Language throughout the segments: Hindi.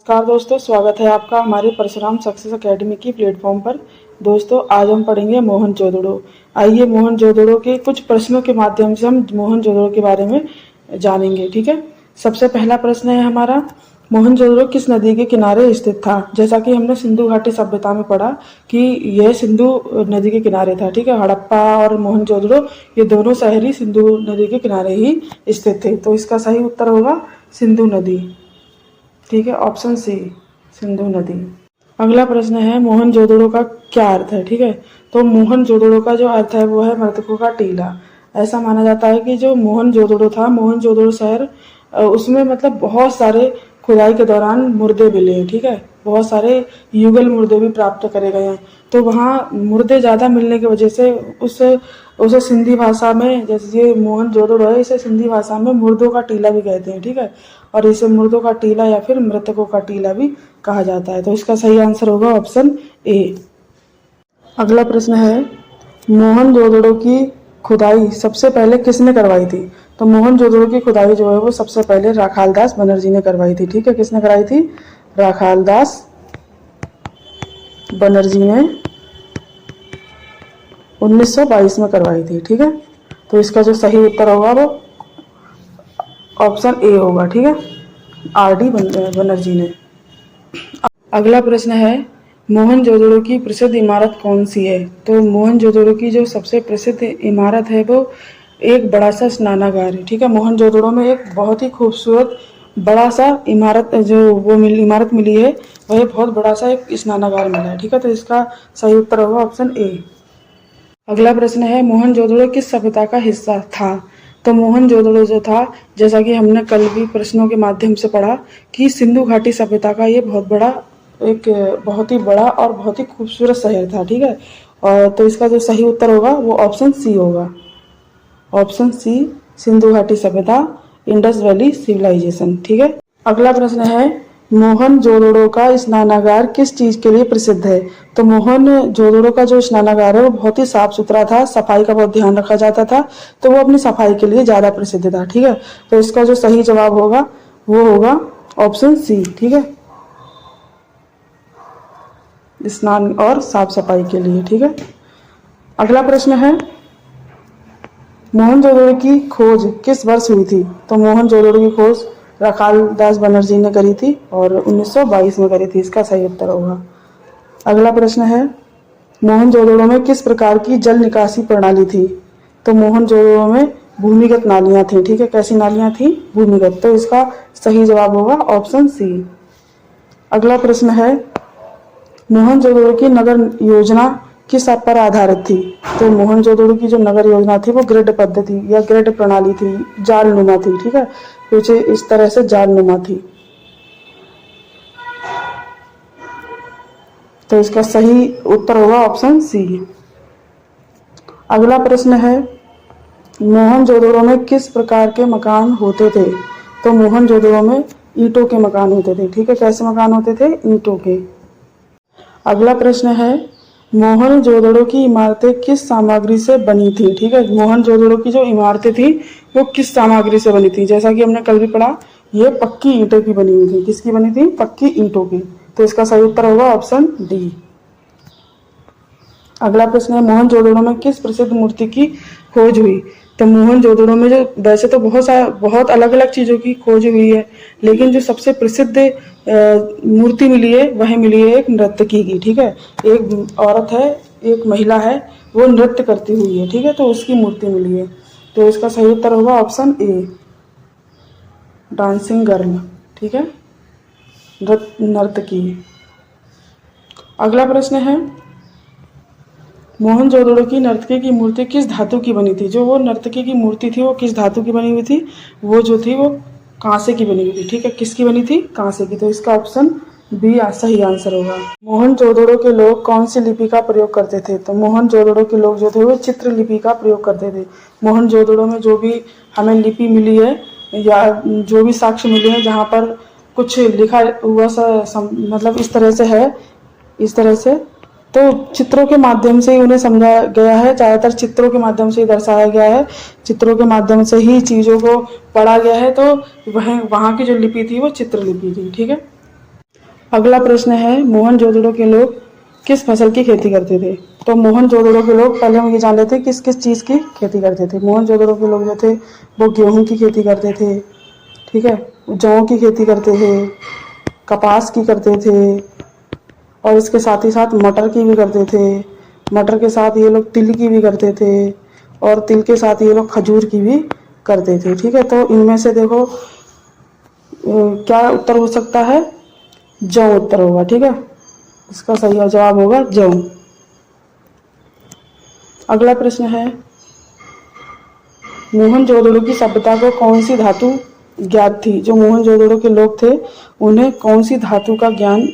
नमस्कार दोस्तों, स्वागत है आपका हमारे परशुराम सक्सेस एकेडमी की प्लेटफॉर्म पर। दोस्तों, आज हम पढ़ेंगे मोहनजोदड़ो। आइए मोहनजोदड़ो के कुछ प्रश्नों के माध्यम से हम मोहनजोदड़ो के बारे में जानेंगे। ठीक है, सबसे पहला प्रश्न है हमारा, मोहनजोदड़ो किस नदी के किनारे स्थित था। जैसा कि हमने सिंधु घाटी सभ्यता में पढ़ा कि यह सिंधु नदी के किनारे था। ठीक है, हड़प्पा और मोहनजोदड़ो ये दोनों शहर ही सिंधु नदी के किनारे ही स्थित थे। तो इसका सही उत्तर होगा सिंधु नदी। ठीक है, ऑप्शन सी सिंधु नदी। अगला प्रश्न है, मोहनजोदड़ो का क्या अर्थ है। ठीक है, तो मोहनजोदड़ो का जो अर्थ है वो है मृतकों का टीला। ऐसा माना जाता है कि जो मोहनजोदड़ो था, मोहनजोदड़ो शहर, उसमें मतलब बहुत सारे खुदाई के दौरान मुर्दे मिले हैं। ठीक है, बहुत सारे युगल मुर्दे भी प्राप्त करे गए हैं। तो वहाँ मुर्दे ज़्यादा मिलने की वजह से उसे सिंधी भाषा में, जैसे ये मोहनजोदड़ो है, इसे सिंधी भाषा में मुर्दों का टीला भी कहते हैं। ठीक है, और इसे मुर्दों का टीला या फिर मृतकों का टीला भी कहा जाता है। तो इसका सही आंसर होगा ऑप्शन ए। अगला प्रश्न है, मोहनजोदड़ो की खुदाई सबसे पहले किसने करवाई थी। तो मोहनजोदड़ो की खुदाई जो है वो सबसे पहले राखालदास बनर्जी ने करवाई थी। ठीक है, किसने कराई थी, राखालदास बनर्जी ने 1922 में करवाई थी। ठीक है, तो इसका जो सही उत्तर होगा वो ऑप्शन ए होगा। ठीक है, आर.डी. बनर्जी ने। अगला प्रश्न है, मोहनजोदड़ो की प्रसिद्ध इमारत कौन सी है। तो मोहनजोदड़ो की जो सबसे प्रसिद्ध इमारत है वो एक बड़ा सा स्नानागार है। ठीक है, मोहनजोदड़ो में एक बहुत ही खूबसूरत बड़ा सा इमारत जो वो इमारत मिली है, वह बहुत बड़ा सा एक स्नानागार मिला है। ठीक है, तो इसका सही उत्तर होगा ऑप्शन ए। अगला प्रश्न है, मोहनजोदड़ो किस सभ्यता का हिस्सा था। तो मोहनजोदड़ो जो था, जैसा कि हमने कल भी प्रश्नों के माध्यम से पढ़ा कि सिंधु घाटी सभ्यता का ये बहुत ही बड़ा और बहुत ही खूबसूरत शहर था। ठीक है, और तो इसका जो सही उत्तर होगा वो ऑप्शन सी होगा। ऑप्शन सी सिंधु घाटी सभ्यता, इंडस वैली सिविलाइजेशन। ठीक है, अगला प्रश्न है, मोहनजोदड़ो का स्नानागार किस चीज के लिए प्रसिद्ध है। तो मोहनजोदड़ो का जो स्नानागार है वो बहुत ही साफ सुथरा था, सफाई का बहुत ध्यान रखा जाता था, तो वो अपनी सफाई के लिए ज्यादा प्रसिद्ध था। ठीक है, तो इसका जो सही जवाब होगा वो होगा ऑप्शन सी। ठीक है, स्नान और साफ सफाई के लिए। ठीक है, अगला प्रश्न है, मोहनजोदड़ो की खोज किस वर्ष हुई थी। तो मोहनजोदड़ो की खोज राखालदास बनर्जी ने करी थी और 1922 में करी थी। इसका सही उत्तर होगा। अगला प्रश्न है, मोहनजोदड़ो में किस प्रकार की जल निकासी प्रणाली थी। तो मोहनजोदड़ो में भूमिगत नालियां थी। ठीक है, कैसी नालियां थी, भूमिगत। तो इसका सही जवाब होगा ऑप्शन सी। अगला प्रश्न है, मोहनजोदड़ो की नगर योजना किस पर आधारित थी। तो मोहनजोदड़ो की जो नगर योजना थी वो ग्रिड पद्धति या ग्रिड प्रणाली थी, जालनुमा थी। ठीक है, कुछ इस तरह से जालनुमा थी। तो इसका सही उत्तर होगा ऑप्शन सी। अगला प्रश्न है, मोहनजोदड़ो में किस प्रकार के मकान होते थे। तो मोहनजोदड़ो में ईंटों के मकान होते थे। ठीक है, कैसे मकान होते थे, ईंटों के। अगला प्रश्न है, मोहनजोदड़ो की इमारतें किस सामग्री से बनी थी। ठीक है, मोहनजोदड़ो की जो इमारतें थी वो किस सामग्री से बनी थी। जैसा कि हमने कल भी पढ़ा, ये पक्की ईंटों की बनी हुई थी। किसकी बनी थी, पक्की ईंटों की। तो इसका सही उत्तर होगा ऑप्शन डी। अगला प्रश्न है, मोहनजोदड़ो में किस प्रसिद्ध मूर्ति की खोज हुई। तो मोहनजोदड़ो में जो वैसे तो बहुत अलग अलग चीजों की खोज हुई है, लेकिन जो सबसे प्रसिद्ध मूर्ति मिली है वह मिली है एक नर्तकी की। ठीक है, एक औरत है, एक महिला है, वो नृत्य करती हुई है। ठीक है, तो उसकी मूर्ति मिली है। तो इसका सही उत्तर होगा ऑप्शन ए, डांसिंग गर्ल। ठीक है, नर्तकी। अगला प्रश्न है, मोहनजोदड़ो की नर्तकी की मूर्ति किस धातु की बनी थी। जो वो नर्तकी की मूर्ति थी वो किस धातु की बनी हुई थी, वो जो थी वो कांसे की बनी हुई थी। ठीक है, किसकी बनी थी, कांसे की। तो इसका ऑप्शन बी सही आंसर होगा। मोहनजोदड़ो के लोग कौन सी लिपि का प्रयोग करते थे। तो मोहनजोदड़ो के लोग जो थे वो चित्र लिपि का प्रयोग करते थे। मोहनजोदड़ो में जो भी हमें लिपि मिली है या जो भी साक्ष्य मिले हैं जहाँ पर कुछ लिखा हुआ मतलब इस तरह से है, इस तरह से, तो चित्रों के माध्यम से ही उन्हें समझा गया है। ज़्यादातर चित्रों के माध्यम से ही दर्शाया गया है, चित्रों के माध्यम से ही चीज़ों को पढ़ा गया है। तो वहाँ की जो लिपि थी वो चित्र लिपि थी। ठीक है, अगला प्रश्न है, मोहनजोदड़ो के लोग किस फसल की खेती करते थे? तो मोहनजोदड़ो के लोग, पहले हम ये जान लेते हैं किस किस चीज़ की खेती करते थे। मोहनजोदड़ो के लोग जो थे वो गेहूं की खेती करते थे, ठीक है, जौ की खेती करते थे, कपास की करते थे, और इसके साथ ही साथ मटर की भी करते थे। मटर के साथ ये लोग तिल की भी करते थे, और तिल के साथ ये लोग खजूर की भी करते थे, ठीक है। तो इनमें से देखो क्या उत्तर हो सकता है? जौ उत्तर होगा, ठीक है। इसका सही जवाब होगा जौ। अगला प्रश्न है, मोहनजोदड़ो की सभ्यता को कौन सी धातु ज्ञात थी? जो मोहनजोदड़ो के लोग थे उन्हें कौन सी धातु का ज्ञान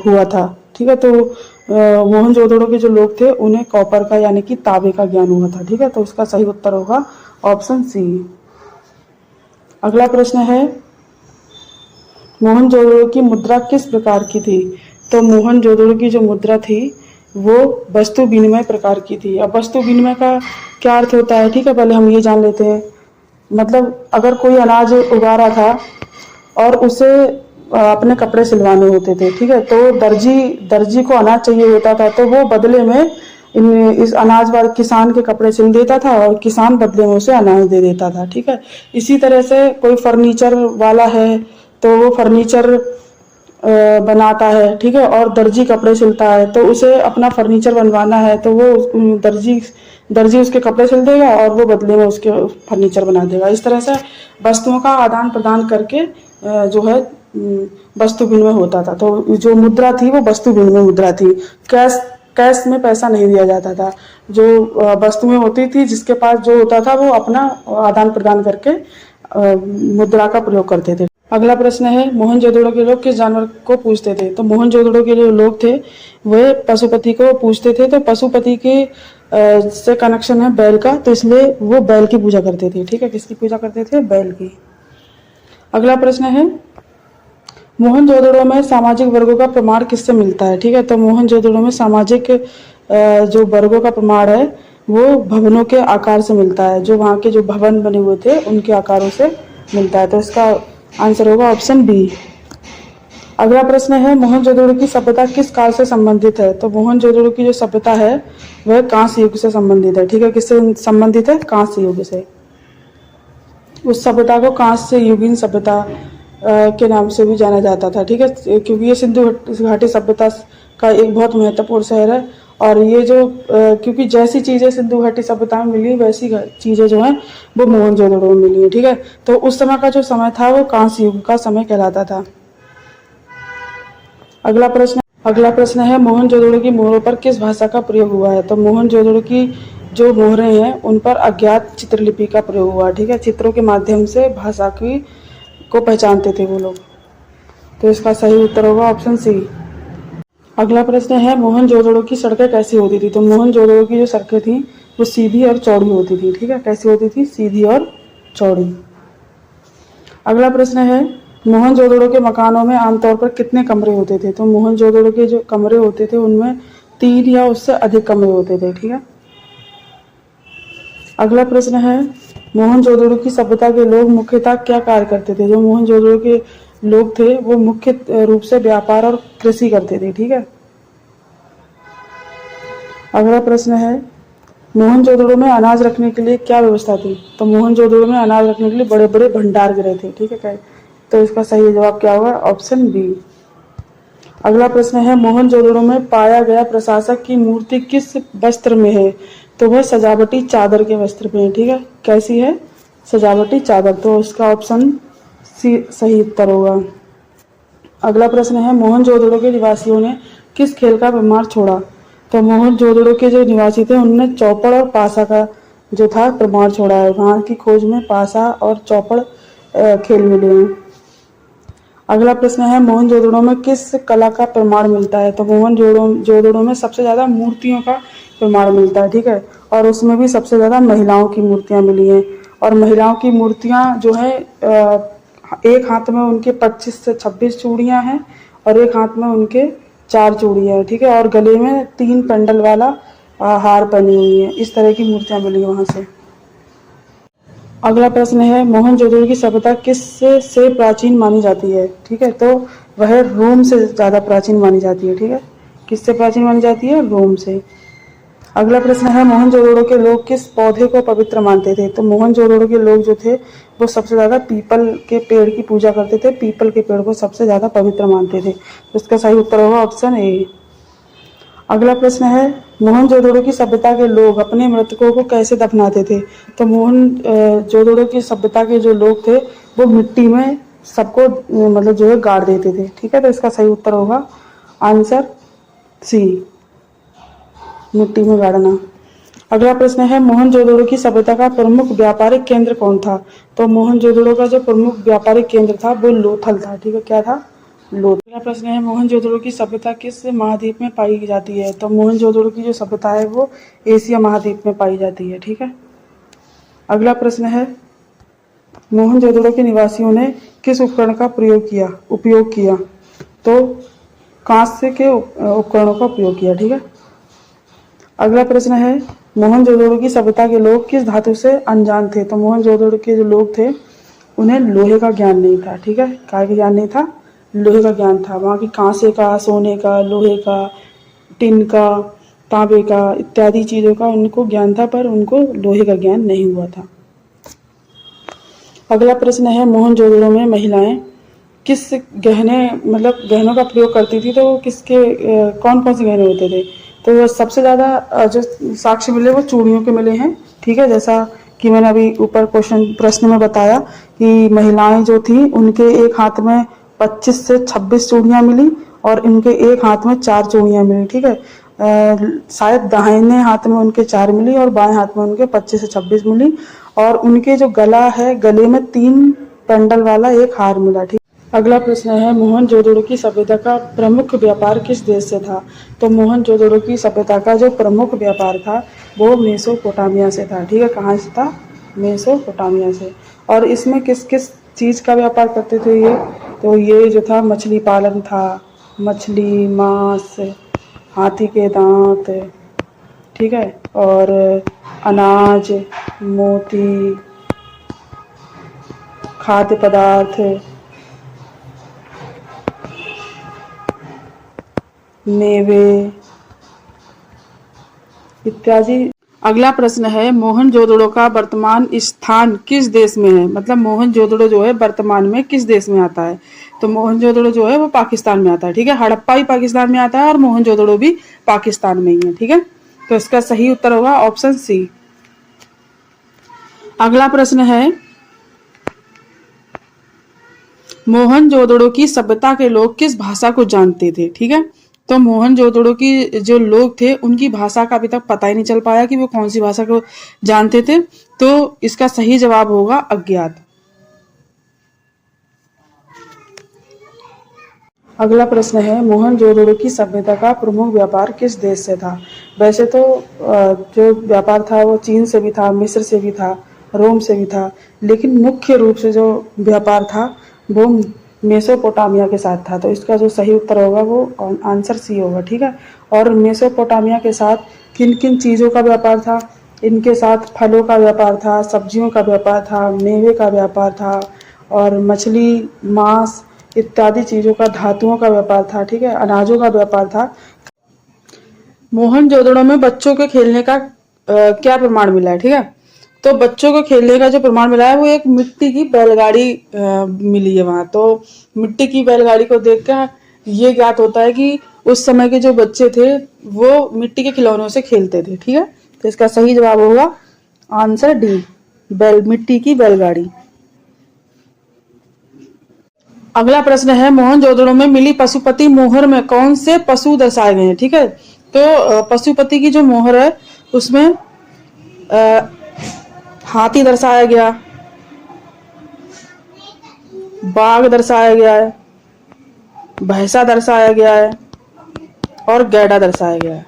हुआ था, ठीक है। तो मोहनजोदड़ो के जो लोग थे उन्हें कॉपर का यानी कि तांबे का ज्ञान हुआ था, ठीक है। तो इसका सही उत्तर होगा ऑप्शन सी। अगला प्रश्न है, मोहनजोदड़ो की मुद्रा किस प्रकार की थी? तो मोहनजोदड़ो की जो मुद्रा थी वो वस्तु विनिमय प्रकार की थी। अब वस्तु विनिमय का क्या अर्थ होता है, ठीक है, पहले हम ये जान लेते हैं। मतलब अगर कोई अनाज उगा रहा था और उसे अपने कपड़े सिलवाने होते थे, ठीक है, तो दर्जी को अनाज चाहिए होता था, तो वो बदले में इस अनाज वाले किसान के कपड़े सिल देता था और किसान बदले में उसे अनाज दे देता था, ठीक है। इसी तरह से कोई फर्नीचर वाला है तो वो फर्नीचर बनाता है, ठीक है, और दर्जी कपड़े सिलता है, तो उसे अपना फर्नीचर बनवाना है तो वो दर्जी उसके कपड़े सिल देगा और वो बदले में उसके फर्नीचर बना देगा। इस तरह से वस्तुओं का आदान प्रदान करके जो है वस्तु विनिमय होता था। तो जो मुद्रा थी वो वस्तु विनिमय मुद्रा थी। कैश में पैसा नहीं दिया जाता था। जो वस्तुएं होती थी जिसके पास जो होता था वो अपना आदान प्रदान करके मुद्रा का प्रयोग करते थे। अगला प्रश्न है, मोहनजोदड़ो के लोग किस जानवर को पूजते थे? तो मोहनजोदड़ो के जो लोग थे वे पशुपति को पूजते थे। तो पशुपति के से कनेक्शन है बैल का, तो इसलिए वो बैल की पूजा करते थे, ठीक है। किसकी पूजा करते थे? बैल की। अगला प्रश्न है, मोहनजोदड़ो में सामाजिक वर्गों का प्रमाण किससे मिलता है? ठीक है, तो मोहनजोदड़ो में सामाजिक जो वर्गों का प्रमाण है वो भवनों के आकार से मिलता है। जो वहाँ के जो भवन बने हुए थे उनके आकारों से मिलता है। तो इसका आंसर होगा ऑप्शन बी। अगला प्रश्न है, मोहनजोदड़ो की सभ्यता किस काल से संबंधित है? तो मोहनजोदड़ो की जो सभ्यता है वह कांस्य युग से संबंधित है, ठीक है। किससे संबंधित है? कांस्य युग से। उस सभ्यता को कांस्य युगीन सभ्यता के नाम से भी जाना जाता था, ठीक है, क्योंकि ये सिंधु घाटी सभ्यता का एक बहुत महत्वपूर्ण शहर है। और ये जो क्योंकि जैसी चीजें सिंधु घाटी सभ्यता में मिली वैसी चीजें जो हैं वो मोहनजोदड़ो में मिली है, ठीक है। तो उस समय का जो समय था वो कांस्य युग का समय कहलाता था। अगला प्रश्न है, मोहनजोदड़ो की मोहरों पर किस भाषा का प्रयोग हुआ है? तो मोहनजोदड़ो की जो मोहरें हैं उन पर अज्ञात चित्रलिपि का प्रयोग हुआ, ठीक है। चित्रों के माध्यम से भाषा को पहचानते थे वो लोग। तो इसका सही उत्तर होगा ऑप्शन सी। अगला प्रश्न है, मोहनजोदड़ो की सड़कें कैसी होती थी? तो मोहनजोदड़ो की जो सड़कें थी वो सीधी और चौड़ी होती थी, ठीक है। कैसी होती थी? सीधी और चौड़ी। अगला प्रश्न है, मोहनजोदड़ो के मकानों में आमतौर पर कितने कमरे होते थे? तो मोहनजोदड़ो के जो कमरे होते थे उनमें 3 या उससे अधिक कमरे होते थे, ठीक है। अगला प्रश्न है, मोहनजोदड़ो की सभ्यता के लोग मुख्यतः क्या कार्य करते थे? जो मोहनजोदड़ो के लोग थे वो मुख्य रूप से व्यापार और कृषि करते थे, ठीक है। अगला प्रश्न है, मोहनजोदड़ो में अनाज रखने के लिए क्या व्यवस्था थी? तो मोहनजोदड़ो में अनाज रखने के लिए बड़े बड़े भंडार गृह थे, ठीक है। तो इसका सही जवाब क्या होगा? Option B. अगला प्रश्न है, मोहनजोदड़ो में पाया गया प्रशासक की मूर्ति किस वस्त्र में है? तो वह सजावटी चादर के वस्त्र में है, ठीक है। कैसी है? सजावटी चादर। तो इसका ऑप्शन सी सही उत्तर होगा। अगला प्रश्न है, मोहनजोदड़ो के निवासियों ने किस खेल का प्रमाण छोड़ा? तो मोहनजोदड़ो के जो निवासी थे उन्होंने चौपड़ और पासा का जो था प्रमाण छोड़ा है। वहाँ की खोज में पासा और चौपड़ खेल मिले हैं। अगला प्रश्न है, मोहनजोदड़ो में किस कला का प्रमाण मिलता है? तो मोहनजोदड़ो में सबसे ज्यादा मूर्तियों का प्रमाण मिलता है, ठीक है। और उसमें भी सबसे ज्यादा महिलाओं की मूर्तियां मिली हैं। और महिलाओं की मूर्तियां जो है एक हाथ में उनके 25 से 26 चूड़ियां हैं और एक हाथ में उनके 4 चूड़ियां हैं, ठीक है। और गले में 3 पेंडल वाला हार पहनी हुई है। इस तरह की मूर्तियां मिली वहां से। अगला प्रश्न है, मोहनजोदड़ो की सभ्यता किस से प्राचीन मानी जाती है? ठीक है, तो वह रोम से ज़्यादा प्राचीन मानी जाती है। ठीक है, किससे प्राचीन मानी जाती है? रोम से। अगला प्रश्न है, मोहनजोदड़ो के लोग किस पौधे को पवित्र मानते थे? तो मोहनजोदड़ो के लोग जो थे वो सबसे ज़्यादा पीपल के पेड़ की पूजा करते थे, पीपल के पेड़ को सबसे ज़्यादा पवित्र मानते थे। तो इसका सही उत्तर होगा ऑप्शन ए। अगला प्रश्न है, मोहनजोदड़ो की सभ्यता के लोग अपने मृतकों को कैसे दफनाते थे? तो मोहनजोदड़ो की सभ्यता के जो लोग थे वो मिट्टी में सबको मतलब जो है गाड़ देते थे। ठीक है, तो इसका सही उत्तर होगा आंसर सी, मिट्टी में गाड़ना। अगला प्रश्न है, मोहनजोदड़ो की सभ्यता का प्रमुख व्यापारिक केंद्र कौन था? तो मोहनजोदड़ो का जो प्रमुख व्यापारिक केंद्र था वो लोथल था। ठीक है, क्या था? लोथल। अगला प्रश्न है, मोहनजोदड़ो की सभ्यता किस महाद्वीप में पाई जाती है? तो मोहनजोदड़ो की जो सभ्यता है वो एशिया महाद्वीप में पाई जाती है। ठीक है। अगला प्रश्न है, मोहनजोदड़ो के निवासियों ने किस उपकरण का उपयोग किया? तो कांस्य के उपकरणों का उपयोग किया। ठीक है। अगला प्रश्न है, मोहनजोदड़ो की सभ्यता के लोग किस धातु से अनजान थे? तो मोहनजोदड़ो के जो लोग थे उन्हें लोहे का ज्ञान नहीं था। ठीक है, काय का ज्ञान नहीं था? लोहे का ज्ञान था। वहाँ की कांसे का, सोने का, लोहे का, टिन का, तांबे का इत्यादि चीज़ों का उनको ज्ञान था, पर उनको लोहे का ज्ञान नहीं हुआ था। अगला प्रश्न है, मोहनजोदड़ो में महिलाएं किस गहनों का प्रयोग करती थी? तो वो किसके कौन कौन से गहने होते थे? तो सबसे ज़्यादा जो साक्ष्य मिले वो चूड़ियों के मिले हैं। ठीक है, जैसा कि मैंने अभी ऊपर प्रश्न में बताया कि महिलाएं जो थी उनके एक हाथ में 25 से 26 चूड़ियाँ मिली और इनके एक हाथ में 4 चूड़ियाँ मिली। ठीक है, शायद दाहिने हाथ में उनके 4 मिली और बाएं हाथ में उनके 25 से 26 मिली। और उनके जो गला है, गले में 3 पेंडल वाला एक हार मिला। ठीक। अगला प्रश्न है, मोहनजोदड़ो की सभ्यता का प्रमुख व्यापार किस देश से था? तो मोहनजोदड़ो की सभ्यता का जो प्रमुख व्यापार था वो मेसोपोटामिया से था। ठीक है, कहाँ से था? मेसोपोटामिया से। और इसमें किस किस चीज़ का व्यापार करते थे ये? तो ये जो था मछली पालन था, मछली, मांस, हाथी के दांत, ठीक है, और अनाज, मोती, खाद्य पदार्थ, मेवे इत्यादि। अगला प्रश्न है, मोहनजोदड़ो का वर्तमान स्थान किस देश में है? मतलब मोहनजोदड़ो जो है वर्तमान में किस देश में आता है? तो मोहनजोदड़ो जो है वो पाकिस्तान में आता है। ठीक है, हड़प्पा भी पाकिस्तान में आता है और मोहनजोदड़ो भी पाकिस्तान में ही है। ठीक है, तो इसका सही उत्तर होगा ऑप्शन सी। अगला प्रश्न है, मोहनजोदड़ो की सभ्यता के लोग किस भाषा को जानते थे? ठीक है, तो मोहनजोदड़ो की जो लोग थे उनकी भाषा का अभी तक पता ही नहीं चल पाया कि वो कौन सी भाषा को जानते थे। तो इसका सही जवाब होगा अज्ञात। अगला प्रश्न है, मोहनजोदड़ो की सभ्यता का प्रमुख व्यापार किस देश से था? वैसे तो जो व्यापार था वो चीन से भी था, मिस्र से भी था, रोम से भी था, लेकिन मुख्य रूप से जो व्यापार था वो मेसोपोटामिया के साथ था। तो इसका जो सही उत्तर होगा वो आंसर सी होगा। ठीक है, और मेसोपोटामिया के साथ किन किन चीज़ों का व्यापार था? इनके साथ फलों का व्यापार था, सब्जियों का व्यापार था, मेवे का व्यापार था और मछली, मांस इत्यादि चीज़ों का, धातुओं का व्यापार था। ठीक है, अनाजों का व्यापार था। मोहनजोदड़ो में बच्चों के खेलने का क्या प्रमाण मिला है? ठीक है, तो बच्चों को खेलने का जो प्रमाण मिला है वो एक मिट्टी की बैलगाड़ी मिली है वहां। तो मिट्टी की बैलगाड़ी को देखकर ये ज्ञात होता है कि उस समय के जो बच्चे थे वो मिट्टी के खिलौनों से खेलते थे। ठीक है, तो इसका सही जवाब होगा आंसर डी, मिट्टी की बैलगाड़ी। अगला प्रश्न है, मोहनजोदड़ो में मिली पशुपति मोहर में कौन से पशु दर्शाए गए हैं? ठीक है, तो पशुपति की जो मोहर है उसमें हाथी दर्शाया गया, बाघ दर्शाया गया है, भैंसा दर्शाया गया है और गैड़ा दर्शाया गया है।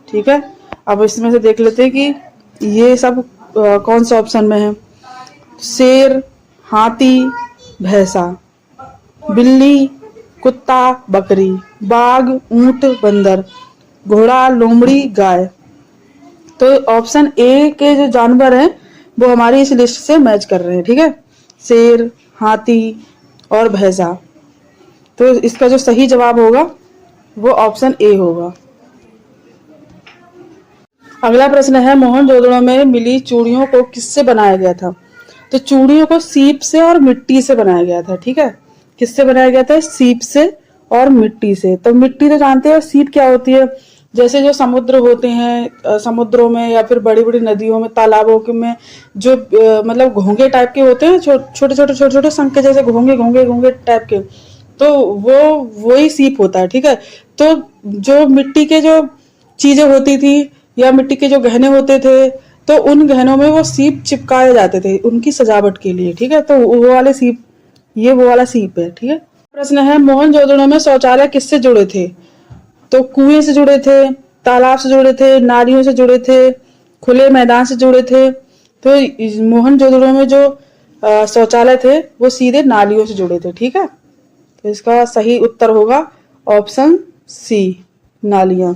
ठीक है, अब इसमें से देख लेते हैं कि ये सब कौन से ऑप्शन में है। शेर, हाथी, भैंसा, बिल्ली, कुत्ता, बकरी, बाघ, ऊंट, बंदर, घोड़ा, लोमड़ी, गाय। तो ऑप्शन ए के जो जानवर हैं वो हमारी इस लिस्ट से मैच कर रहे हैं। ठीक है, शेर, हाथी और भैंसा। तो इसका जो सही जवाब होगा वो ऑप्शन ए होगा। अगला प्रश्न है, मोहनजोदड़ो में मिली चूड़ियों को किससे बनाया गया था? तो चूड़ियों को सीप से और मिट्टी से बनाया गया था। ठीक है, किससे बनाया गया था? सीप से और मिट्टी से। तो मिट्टी तो जानते हैं, सीप क्या होती है? जैसे जो समुद्र होते हैं, समुद्रों में या फिर बड़ी बड़ी नदियों में, तालाबों में जो मतलब घोंगे टाइप के होते हैं, छोटे छोटे शंख के जैसे घोंगे घोंगे घोंगे टाइप के, तो वो वही सीप होता है। ठीक है, तो जो मिट्टी के जो चीजें होती थी या मिट्टी के जो गहने होते थे, तो उन गहनों में वो सीप चिपकाए जाते थे उनकी सजावट के लिए। ठीक है, तो वो वाले सीप, ये वो वाला सीप है। ठीक है, प्रश्न है, मोहनजोदड़ो में शौचालय किससे जुड़े थे? तो कुएं से जुड़े थे, तालाब से जुड़े थे, नालियों से जुड़े थे, खुले मैदान से जुड़े थे। तो मोहनजोदड़ो में जो शौचालय थे वो सीधे नालियों से जुड़े थे। ठीक है, तो इसका सही उत्तर होगा ऑप्शन सी, नालियां।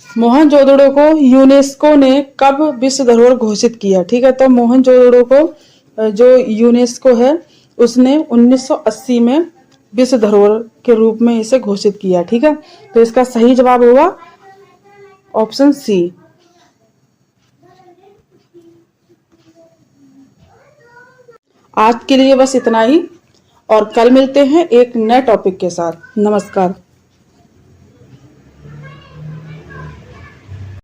मोहनजोदड़ो को यूनेस्को ने कब विश्व धरोहर घोषित किया? ठीक है, तो मोहनजोदड़ो को जो यूनेस्को है उसने 1980 में विश्व धरोहर के रूप में इसे घोषित किया। ठीक है, तो इसका सही जवाब होगा ऑप्शन सी। आज के लिए बस इतना ही, और कल मिलते हैं एक नए टॉपिक के साथ। नमस्कार।